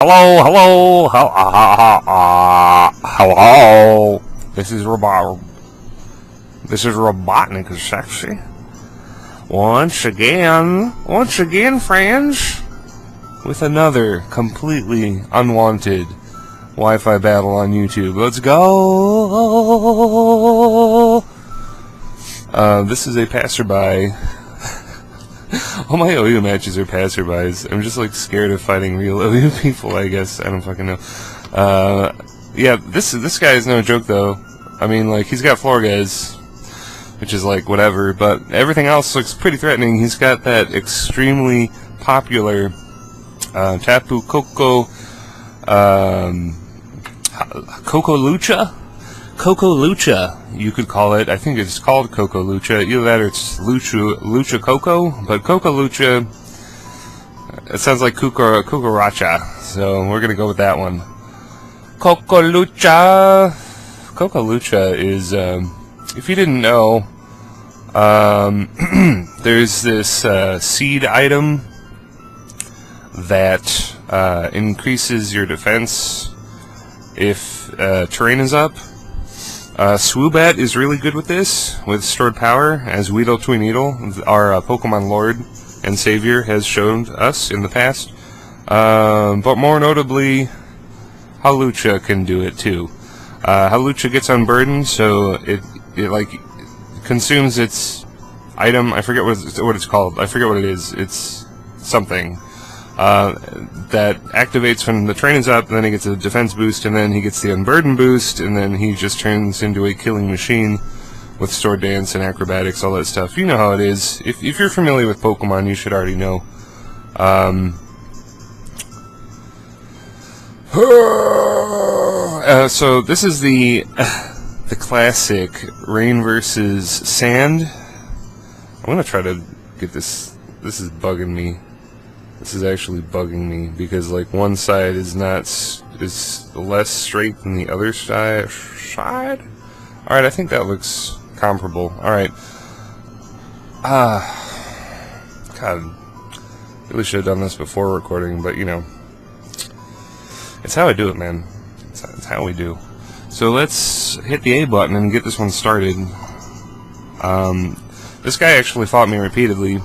Hello, hello, hello. This is RobotnikIsSexy. Once again, friends, with another completely unwanted Wi-Fi battle on YouTube. Let's go. This is a passerby. All my OU matches are passerbys. I'm just like scared of fighting real OU people, I guess. I don't fucking know. Yeah, this guy is no joke though. I mean, like, he's got floor guys, which is like whatever, but everything else looks pretty threatening. He's got that extremely popular Tapu Koko Coco Lucha? Coco Lucha, you could call it. I think it's called Coco Lucha. Either that or it's Lucha Coco. But Coco Lucha, it sounds like Cucaracha. So we're going to go with that one. Coco Lucha. Coco Lucha is, if you didn't know, there's this seed item that increases your defense if terrain is up. Swoobat is really good with this, with stored power, as Weedle Tweedle, our Pokemon Lord and Savior, has shown us in the past. But more notably, Hawlucha can do it too. Hawlucha gets unburdened, so it like consumes its item. I forget what it's called. I forget what it is. It's something that activates when the train is up, and then he gets a defense boost, and then he gets the unburden boost, and then he just turns into a killing machine with stored dance and acrobatics, all that stuff. You know how it is. If you're familiar with Pokemon, you should already know. So this is the classic Rain versus Sand. I'm gonna try to get this. This is bugging me. This is actually bugging me because, like, one side is less straight than the other side. Alright, I think that looks comparable. Alright. God. Really should have done this before recording, but, you know. It's how I do it, man. It's how we do. So let's hit the A button and get this one started. This guy actually fought me repeatedly.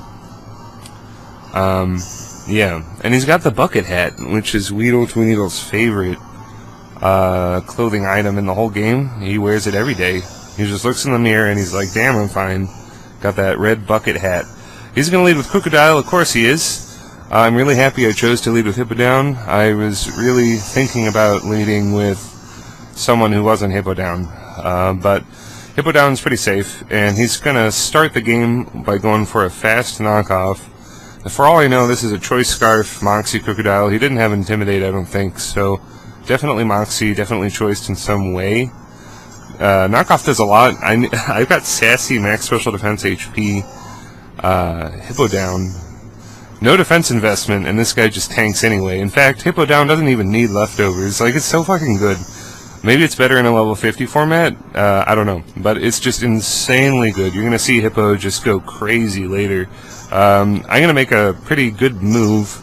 Yeah, and he's got the bucket hat, which is Weedle Tweedle's favorite clothing item in the whole game. He wears it every day. He just looks in the mirror and he's like, damn, I'm fine. Got that red bucket hat. He's going to lead with Crocodile, of course he is. I'm really happy I chose to lead with Hippo Down. I was really thinking about leading with someone who wasn't Hippo Down. But Hippo Down's pretty safe, and he's going to start the game by going for a fast knockoff. For all I know, this is a Choice Scarf, Moxie, Crocodile. He didn't have Intimidate, I don't think, so definitely Moxie, definitely choiced in some way. Knockoff does a lot. I've got Sassy, Max Special Defense HP, Hippo Down. No defense investment, and this guy just tanks anyway. In fact, Hippo Down doesn't even need leftovers. Like, it's so fucking good. Maybe it's better in a level 50 format, I don't know. But it's just insanely good. You're gonna see Hippo just go crazy later. I'm going to make a pretty good move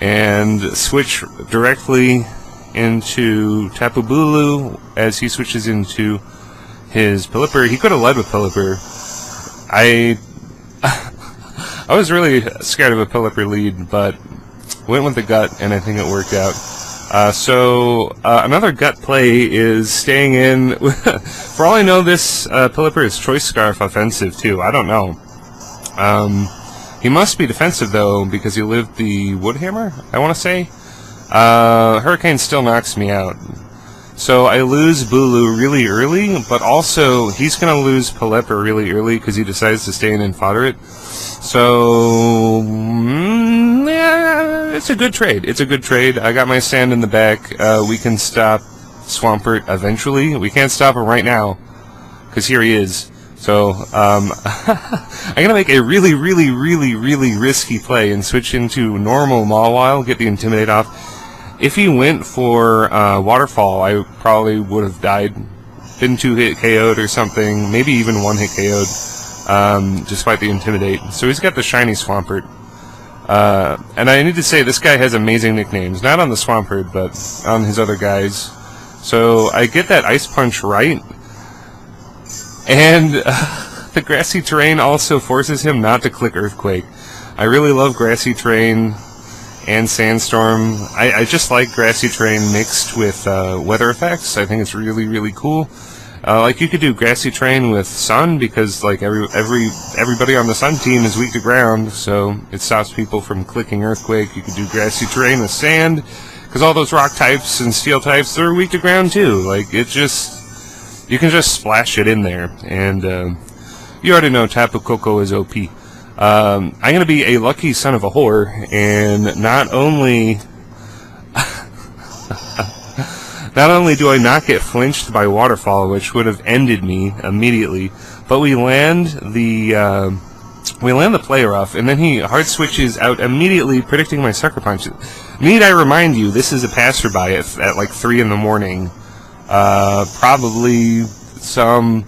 and switch directly into Tapu Bulu as he switches into his Pelipper. He could have led with Pelipper. I was really scared of a Pelipper lead, but went with the gut, and I think it worked out. So another gut play is staying in. For all I know, this Pelipper is Choice Scarf offensive, too. I don't know. He must be defensive, though, because he lived the Woodhammer, I want to say. Hurricane still knocks me out. So I lose Bulu really early, but also he's going to lose Pelipper really early because he decides to stay in and fodder it. So, yeah, it's a good trade. It's a good trade. I got my sand in the back. We can stop Swampert eventually. We can't stop him right now because here he is. So, I'm going to make a really risky play and switch into normal Mawile, get the Intimidate off. If he went for Waterfall, I probably would have died. Been 2-hit KO'd or something, maybe even 1-hit KO'd, despite the Intimidate. So he's got the shiny Swampert. And I need to say, this guy has amazing nicknames. Not on the Swampert, but on his other guys. So I get that Ice Punch right. And the grassy terrain also forces him not to click Earthquake. I really love grassy terrain and Sandstorm. I just like grassy terrain mixed with weather effects. I think it's really, really cool. Like, you could do grassy terrain with Sun, because like everybody on the Sun team is weak to ground, so it stops people from clicking Earthquake. You could do grassy terrain with Sand, because all those rock types and steel types, they're weak to ground too. Like, it just, you can just splash it in there, and you already know Tapu Koko is OP. I'm gonna be a lucky son of a whore, and not only do I not get flinched by Waterfall, which would have ended me immediately, but we land the player off, and then he hard switches out immediately, predicting my Sucker Punch. Need I remind you, this is a passerby at like 3 in the morning. Probably some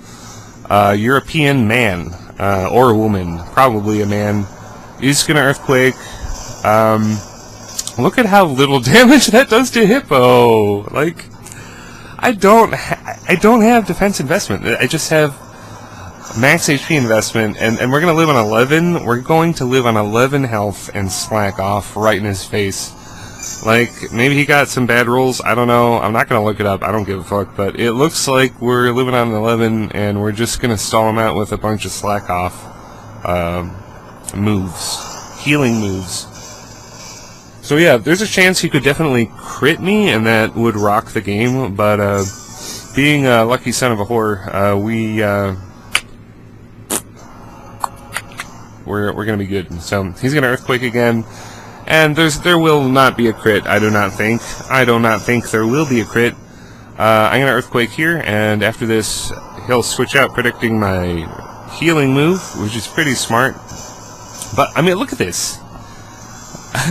European man, or a woman, probably a man. He's gonna Earthquake. Look at how little damage that does to Hippo. Like, I don't have defense investment. I just have max HP investment, and we're gonna live on 11. We're going to live on 11 health and slack off right in his face. Like, maybe he got some bad rolls. I don't know. I'm not gonna look it up. I don't give a fuck. But it looks like we're living on 11, and we're just gonna stall him out with a bunch of slack off moves, healing moves. So yeah, there's a chance he could definitely crit me, and that would rock the game. But being a lucky son of a whore, we're gonna be good. So he's gonna Earthquake again, and there will not be a crit. I do not think there will be a crit. I'm gonna Earthquake here, and after this, he'll switch out, predicting my healing move, which is pretty smart. But I mean, look at this.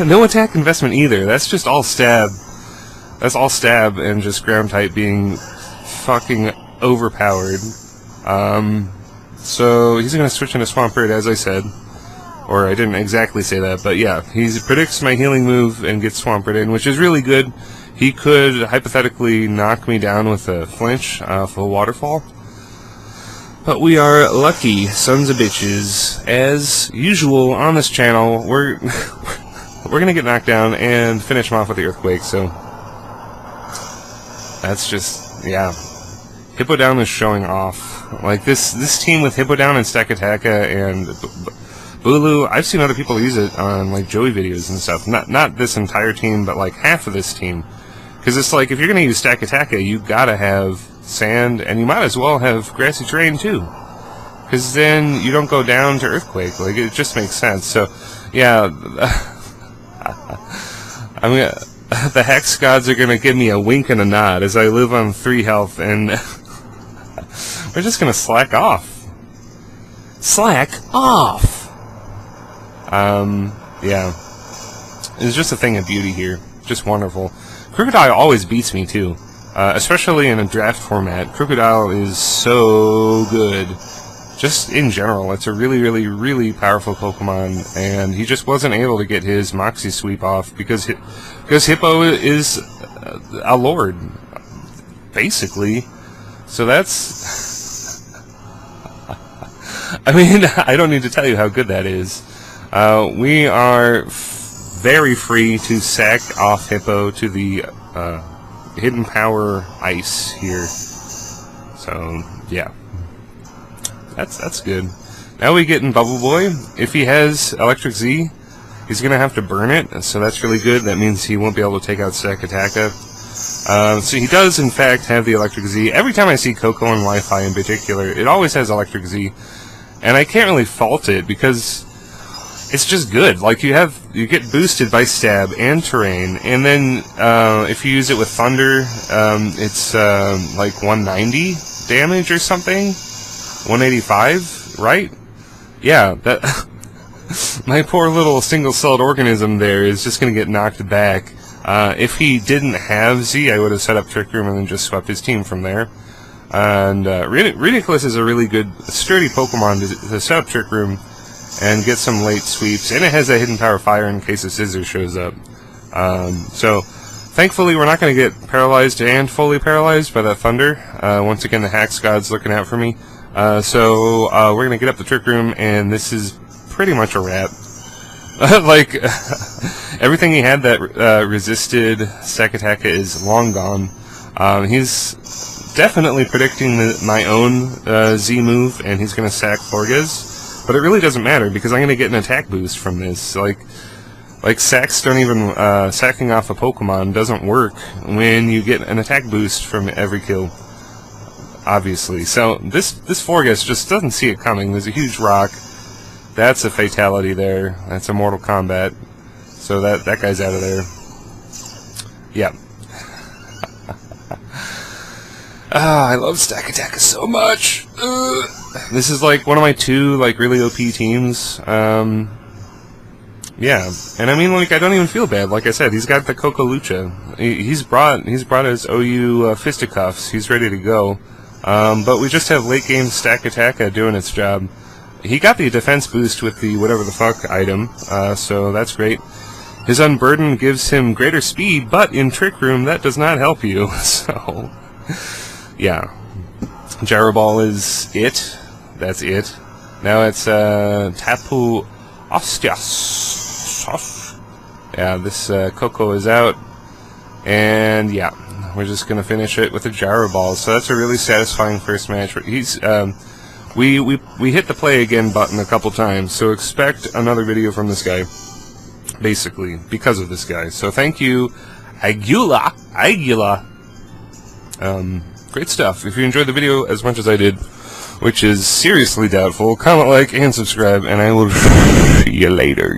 No attack investment either. That's just all stab. That's all stab and just ground type being fucking overpowered. So he's gonna switch into Swampert, as I said. Or I didn't exactly say that, but yeah, he predicts my healing move and gets Swampert in, which is really good. He could hypothetically knock me down with a flinch off a Waterfall. But we are lucky sons of bitches. As usual on this channel, we're gonna get knocked down and finish him off with the Earthquake, so that's just, yeah. Hippo Down is showing off. Like, this team with Hippo Down and Stakataka and Bulu, I've seen other people use it on, like, Joey videos and stuff. Not this entire team, but, like, half of this team. Because it's like, if you're gonna use Stakataka, you gotta have Sand, and you might as well have Grassy Terrain, too. Because then you don't go down to Earthquake. Like, it just makes sense. So, yeah... I mean, the Hex Gods are gonna give me a wink and a nod as I live on 3 health, and we're just gonna slack off. Slack off! Yeah. It's just a thing of beauty here. Just wonderful. Crocodile always beats me, too. Especially in a draft format. Crocodile is so good. Just in general, it's a really, really, really powerful Pokemon, and he just wasn't able to get his Moxie Sweep off because Hippo is a lord, basically. So that's... I mean, I don't need to tell you how good that is. We are very free to sack off Hippo to the Hidden Power Ice here. So, yeah. That's good. Now we get in Bubble Boy. If he has Electric Z, he's going to have to burn it, so that's really good. That means he won't be able to take out Stakataka. So he does, in fact, have the Electric Z. Every time I see Coco and Wi-Fi in particular, it always has Electric Z. And I can't really fault it, because it's just good. Like, you get boosted by Stab and Terrain, and then if you use it with Thunder, it's like 190 damage or something? 185, right? Yeah, that my poor little single-celled organism there is just going to get knocked back. If he didn't have Z, I would have set up Trick Room and then just swept his team from there. And Ridiculous is a really good, sturdy Pokemon to set up Trick Room and get some late sweeps. And it has a hidden power fire in case a scissor shows up. So thankfully we're not going to get paralyzed and fully paralyzed by that thunder. Once again, the Hax God's looking out for me. So we're going to get up the Trick Room, and this is pretty much a wrap. Like, everything he had that resisted Sakataka is long gone. He's definitely predicting my own Z move, and he's going to sack Forges. But it really doesn't matter, because I'm going to get an attack boost from this. Like sacks don't even, sacking off a Pokemon doesn't work when you get an attack boost from every kill. Obviously. So this Forges just doesn't see it coming. There's a huge rock. That's a fatality there. That's a Mortal Kombat. So that guy's out of there. Yeah. I love Sakataka so much. This is like one of my 2 like really OP teams. Yeah, and I mean, like, I don't even feel bad. Like I said, he's got the Coco Lucha. He's brought his OU fisticuffs. He's ready to go. But we just have late game Sakataka doing its job. He got the defense boost with the whatever the fuck item, so that's great. His Unburden gives him greater speed, but in Trick Room that does not help you. So, yeah, Gyro Ball is it. That's it. Now it's Tapu Ostias. Yeah, this Coco is out, and yeah, we're just gonna finish it with a Gyro Ball. So that's a really satisfying first match. He's we hit the play again button a couple times, so expect another video from this guy, basically, because of this guy. So thank you, AGUILA. Great stuff. If you enjoyed the video as much as I did, which is seriously doubtful, comment, like, and subscribe, and I will see you later.